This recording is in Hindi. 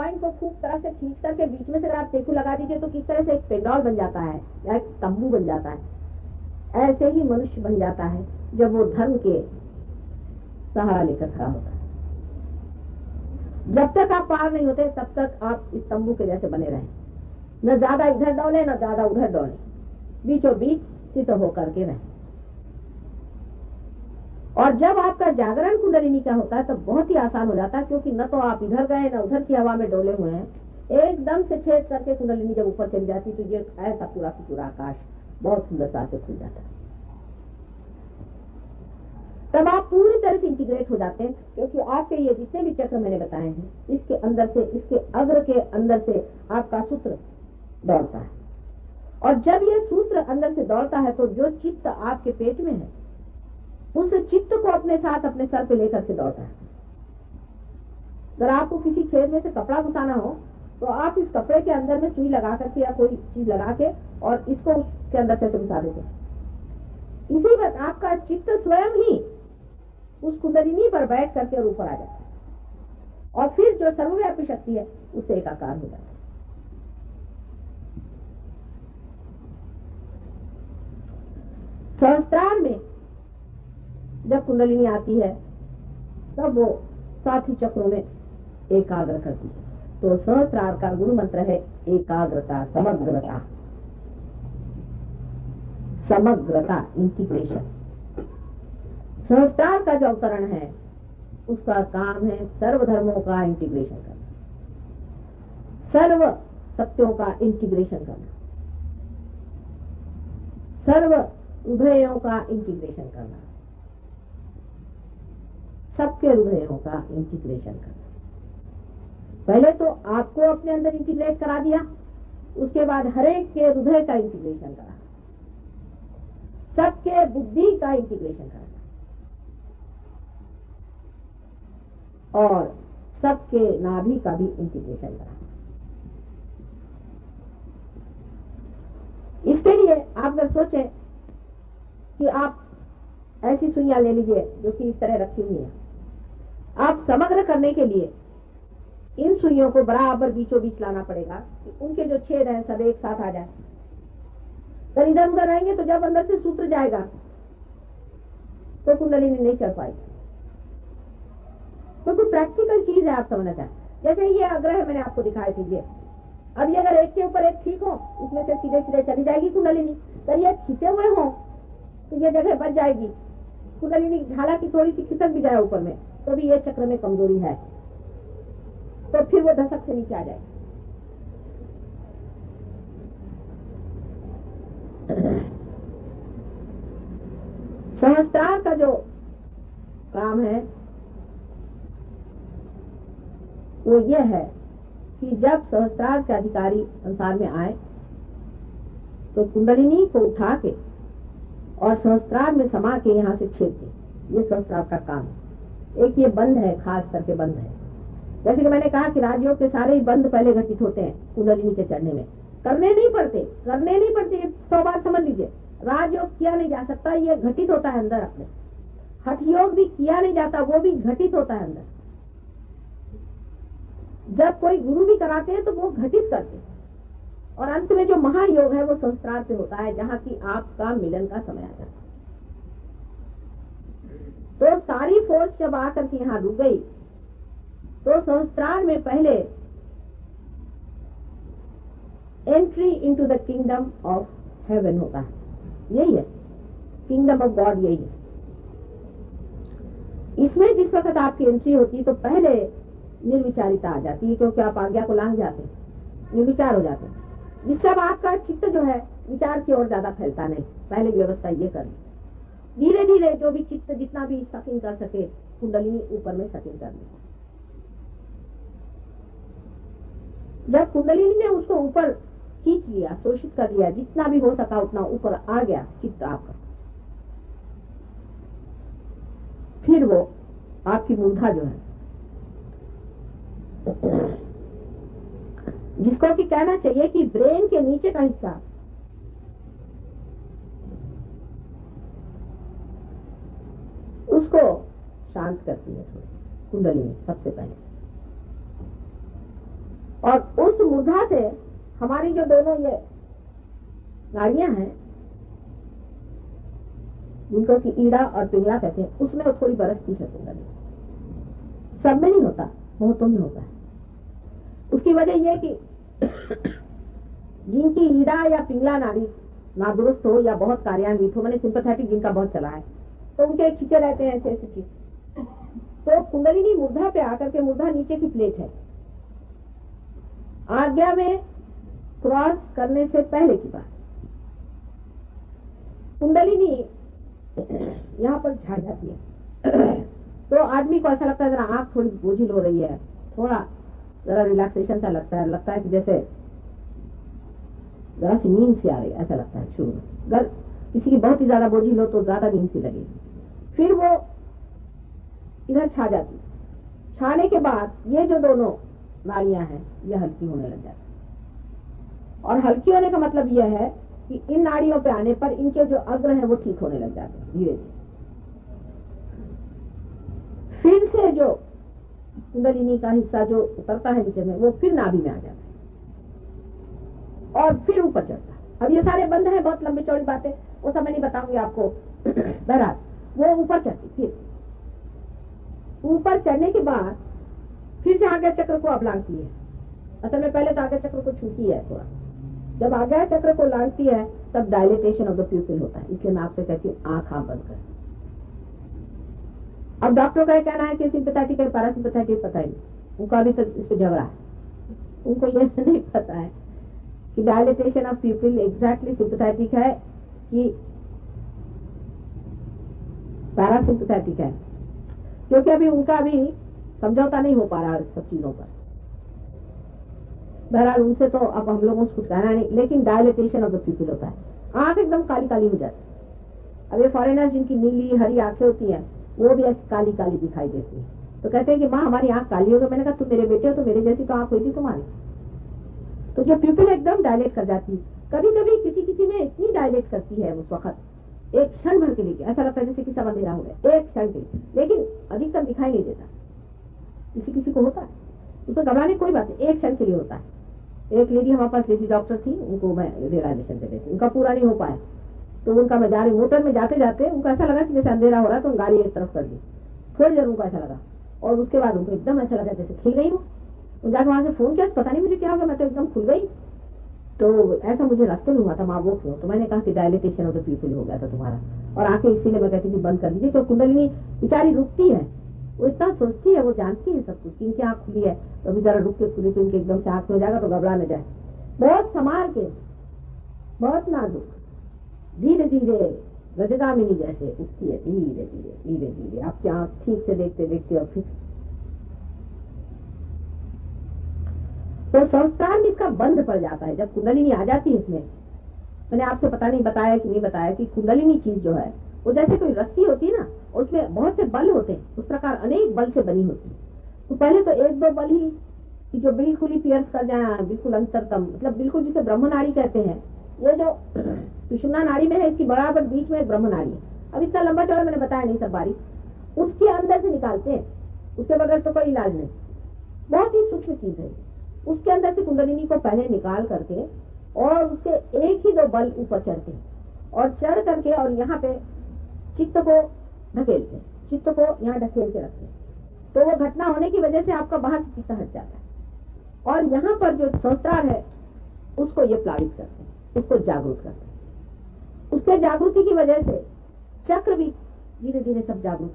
पॉइंट को खूब तरह से खींच करके बीच में से अगर आप टेकू लगा दीजिए तो किस तरह से एक पेंडोल बन जाता है या एक तंबू बन जाता है, ऐसे ही मनुष्य बन जाता है जब वो धर्म के सहारा लेकर खड़ा होता है। जब तक आप पार नहीं होते तब तक आप इस तंबू के जैसे बने रहें, न ज्यादा इधर दौड़े न ज्यादा उधर दौड़े, बीचों बीच स्थित होकर के रहें। और जब आपका जागरण कुंडलिनी का होता है तो बहुत ही आसान हो जाता है, क्योंकि न तो आप इधर गए न उधर की हवा में डोले हुए हैं, एकदम से छेद करके कुंडलिनी जब ऊपर चली जाती तो ये ऐसा पूरा का पूरा आकाश बहुत सुंदरता से खुल जाता है। तब आप पूरी तरह से इंटीग्रेट हो जाते हैं, क्योंकि आपके ये जितने भी चक्र मैंने बताए हैं इसके अंदर से, इसके अग्र के अंदर से आपका सूत्र दौड़ता है। और जब ये सूत्र अंदर से दौड़ता है तो जो चित्त आपके पेट में है उस चित्त को अपने साथ अपने सर पे लेकर के दौड़ता है। अगर आपको किसी छेद में से कपड़ा घुसाना हो तो आप इस कपड़े के अंदर में सुई लगा करके या कोई चीज लगा के और इसको उसके अंदर से घुसा देते हैं। इसी वक्त आपका चित्त स्वयं ही उस कुंडलिनी पर बैठ करके और ऊपर आ जाता है और फिर जो सर्वव्यापी शक्ति है उससे एकाकार हो जाता है। सहस्त्रार में जब कुंडलिनी आती है तब वो 7 ही चक्रों में एकाग्र करती है। तो सहस्त्रार का गुरु मंत्र है एकाग्रता, समग्रता, समग्रता, इंटीग्रेशन। सहस्त्रार का जो अवतरण है उसका काम है सर्वधर्मों का इंटीग्रेशन करना, सर्व सत्यों का इंटीग्रेशन करना, सर्व हृदयों का इंटीग्रेशन करना, सबके हृदयों का इंटीग्रेशन करना। पहले तो आपको अपने अंदर इंटीग्रेट करा दिया, उसके बाद हरेक के हृदय का इंटीग्रेशन करा, सबके बुद्धि का इंटीग्रेशन करा और सबके नाभि का भी इंटीग्रेशन करा। इसके लिए आप अगर सोचें कि आप ऐसी सुइयां ले लीजिए जो कि इस तरह रखी हुई है, आप समग्र करने के लिए इन सुइयों को बराबर बीचों बीच लाना पड़ेगा कि उनके जो छेद हैं सब एक साथ आ जाए। अगर इधर उधर रहेंगे तो जब अंदर से सूत्र जाएगा तो कुंडलिनी नहीं चढ़ पाएगी। तो कुछ प्रैक्टिकल चीज है, आप समझना चाहें। जैसे ये आग्रह मैंने आपको दिखाए थे, ये अब ये अगर एक के ऊपर एक ठीक हो इसमें से सीधे सीधे चली जाएगी कुंडलिनी। अगर ये खींचे हुए हो तो ये जगह बच जाएगी कुंडलिनी, हालांकि थोड़ी सी खिसक भी जाए ऊपर में तो भी ये चक्र में कमजोरी है, तो फिर वो दशक से नीचे आ जाएगी। सहस्त्रार का जो काम है वो ये है कि जब सहस्त्रार के अधिकारी संसार में आए तो कुंडलिनी को उठा के और सहस्त्रार में समा के यहाँ से छेद दे। ये सहस्त्रार का काम है। एक ये बंद है, खास करके बंद है। जैसे कि मैंने कहा कि राजयोग के सारे ही बंद पहले घटित होते हैं कुंडलिनी के चढ़ने में, करने नहीं पड़ते 100 बार समझ लीजिए। राजयोग किया नहीं जा सकता, ये घटित होता है अंदर अपने। हठ योग भी किया नहीं जाता, वो भी घटित होता है अंदर। जब कोई गुरु भी कराते हैं तो वो घटित करते हैं और अंत में जो महायोग है वो सहस्त्रार से होता है, जहाँ की आपका मिलन का समय आ जाता है। तो सारी फोर्स जब आकर के यहाँ रुक गई तो सहस्त्रार में पहले entry into the kingdom of haven होता है। यही है किंगडम ऑफ गॉड, यही है। इसमें जिस वक्त आपकी एंट्री होती है तो पहले निर्विचारिता आ जाती है, क्योंकि आप आज्ञा को लांघ जाते हैं, निर्विचार हो जाते हैं, जिससे अब आपका चित्त जो है विचार की ओर ज्यादा फैलता नहीं। पहले व्यवस्था ये करनी, धीरे धीरे जो भी चित्त जितना भी सकिंग कर सके कुंडलिनी ऊपर में सकिंग करनी। जब कुंडलिनी ने उसको ऊपर खींच लिया, शोषित कर लिया, जितना भी हो सका उतना ऊपर आ गया चित्त आपका, फिर वो आपकी मूर्धा जो है जिसको कि कहना चाहिए कि ब्रेन के नीचे का हिस्सा उसको शांत करती है थोड़ी कुंडलिनी सबसे पहले। और उस मूर्धा से हमारी जो दोनों ये नाड़ियां हैं, जिनको कि ईड़ा और पिंगला कहते हैं, उसमें वो थोड़ी बरसती है कुंडली। सब में नहीं होता, बहुतों में होता है। उसकी वजह यह कि जिनकी ईड़ा या पिंगला नाड़ी नादुरुस्त हो या बहुत कार्यान्वित हो, मैंने सिंपैथेटिक जिनका बहुत चला है, तो उनके खींचे रहते हैं ऐसे ऐसी चीज। तो कुंडलिनी मूर्धा पे आकर के, मूर्धा नीचे की प्लेट है, आज्ञा में क्रॉस करने से पहले की बात, कुंडलिनी यहाँ पर झाड़ जाती है। तो आदमी को ऐसा लगता है जरा आंख थोड़ी बोझिल हो रही है, थोड़ा जरा रिलैक्सेशन सा लगता है कि जैसे जरा सी नींद सी आ रही है, ऐसा लगता है शुरू में। अगर किसी की बहुत ही ज्यादा बोझिल हो तो ज्यादा नींद सी लगेगी। फिर वो इधर छा जाती, छाने के बाद ये जो दोनों नाड़ियां हैं ये हल्की होने लग जाती। और हल्की होने का मतलब यह है कि इन नाड़ियों पे आने पर इनके जो अग्र हैं वो ठीक होने लग जाते हैं धीरे धीरे। फिर से जो कुंडलिनी का हिस्सा जो उतरता है नीचे में, वो फिर नाभि में आ जाता है और फिर ऊपर चढ़ता है। अब ये सारे बंद हैं, बहुत लंबी चौड़ी बातें, वो सब मैं नहीं बताऊंगी आपको। बहरहाल वो ऊपर चढ़ती, फिर ऊपर चढ़ने के बाद फिर से आज्ञा चक्र को अब लांघती है। असल में पहले तो आज्ञा चक्र को छूती है थोड़ा, जब आज्ञा चक्र को लांघती है तब डायलेटेशन ऑफ द प्यूपिल होता है। इसलिए मैं आपसे कहती हूँ आंख आप बंद कर। अब डॉक्टर का कहना है कि सिंपैथेटिक है पैरासिम्पैथेटिक, पता ही उनका अभी तक इस पर झगड़ा है। उनको यह नहीं पता है कि डायलेटेशन ऑफ प्यूपिल एग्जैक्टली सिंपैथेटिक है कि पैरासिम्पैथेटिक है, क्योंकि अभी उनका भी समझौता नहीं हो पा रहा सब चीजों पर। बहरहाल उनसे तो अब हम लोगों से कुछ कहना नहीं, लेकिन डायलेटेशन ऑफ द प्यूपिल होता है। आंख एकदम काली काली हो जाती है। अब ये फॉरेनर्स जिनकी नीली हरी आंखें होती हैं वो भी ऐसी काली काली दिखाई देती है, तो कहते हैं कि माँ हमारी आंख काली हो गई। मैंने कहा तुम मेरे बेटे हो तो मेरे जैसी तो आंख हुई थी तुम्हारी। तो जो प्यूपिल एकदम डायलेट कर जाती है, कभी कभी किसी किसी में इतनी डायलेट करती है उस वक्त, एक क्षण भर के लिए ऐसा लगता है जैसे कि सब अंधेरा हो गया, एक क्षण के लिए, लेकिन अधिकतर दिखाई नहीं देता। किसी किसी को होता है, उसको घबराने कोई बात नहीं, एक क्षण के लिए होता है। एक लेडी हमारे पास लेडी डॉक्टर थी, उनको मैं रियलाइजेशन दे देती, उनका पूरा नहीं हो पाया, तो उनका मैं जा रही मोटर में जाते जाते उनको ऐसा लगा कि जैसे अंधेरा हो रहा है, तो गाड़ी एक तरफ कर दी। थोड़ी देर उनको ऐसा लगा और उसके बाद उनको एकदम ऐसा लगा जैसे खिल गई हूँ। जाकर वहां से फोन किया, पता नहीं मुझे क्या होगा, मैं तो एकदम खुल गई। तो ऐसा मुझे रास्ते में हुआ था, माँ वो क्यों? तो मैंने कहा कि डायलिटेशन ऑफ द प्यूपिल हो गया था तुम्हारा, और आंखें इसीलिए मैं कहती थी बंद कर दीजिए। तो कुंडलिनी बेचारी रुकती है, वो इतना सोचती है, वो जानती है सब कुछ, इनकी आंख खुली है तो अभी जरा रुक के खुली तो इनके एकदम से आंख हो जाएगा तो घबरा न जाए। बहुत संभाल के, बहुत नाजुक, धीरे धीरे रजगामिनी जैसे उठती है, धीरे धीरे धीरे धीरे आपकी आंख ठीक से देखते देखते, और फिर तो संस्कार में इसका बंद पड़ जाता है जब कुंडलिनी आ जाती है इसमें। मैंने आपसे पता नहीं बताया कि नहीं बताया कि कुंडलिनी चीज जो है वो जैसे कोई रस्सी होती है ना, उसमें बहुत से बल होते हैं, उस प्रकार अनेक बल से बनी होती है। तो पहले तो एक दो बल ही कि जो बिल्कुल ही पियर्स कर जाए, बिल्कुल अंतरतम, मतलब बिल्कुल जिसे ब्रह्म नाड़ी कहते हैं। ये जो सुषुम्ना नाड़ी में है, इसकी बराबर बीच में एक ब्रह्म नाड़ी है। अब इतना लंबा चौड़ा मैंने बताया नहीं सब बारी, उसके अंदर से निकालते हैं, उसके बगैर तो कोई इलाज नहीं। बहुत ही सूक्ष्म चीज है। उसके अंदर से कुंडलिनी को पहले निकाल करके और उसके एक ही दो बल ऊपर चढ़ते हैं, और चढ़ करके और यहाँ पे चित्त को ढकेलते हैं, चित्त को यहाँ ढकेल के रखते हैं। तो वो घटना होने की वजह से आपका बाहर से चित्त हट जाता है, और यहाँ पर जो संस्कार है उसको ये प्लावित करते हैं, उसको जागरूक करते हैं। उसके जागृति की वजह से चक्र भी धीरे धीरे सब जागरूक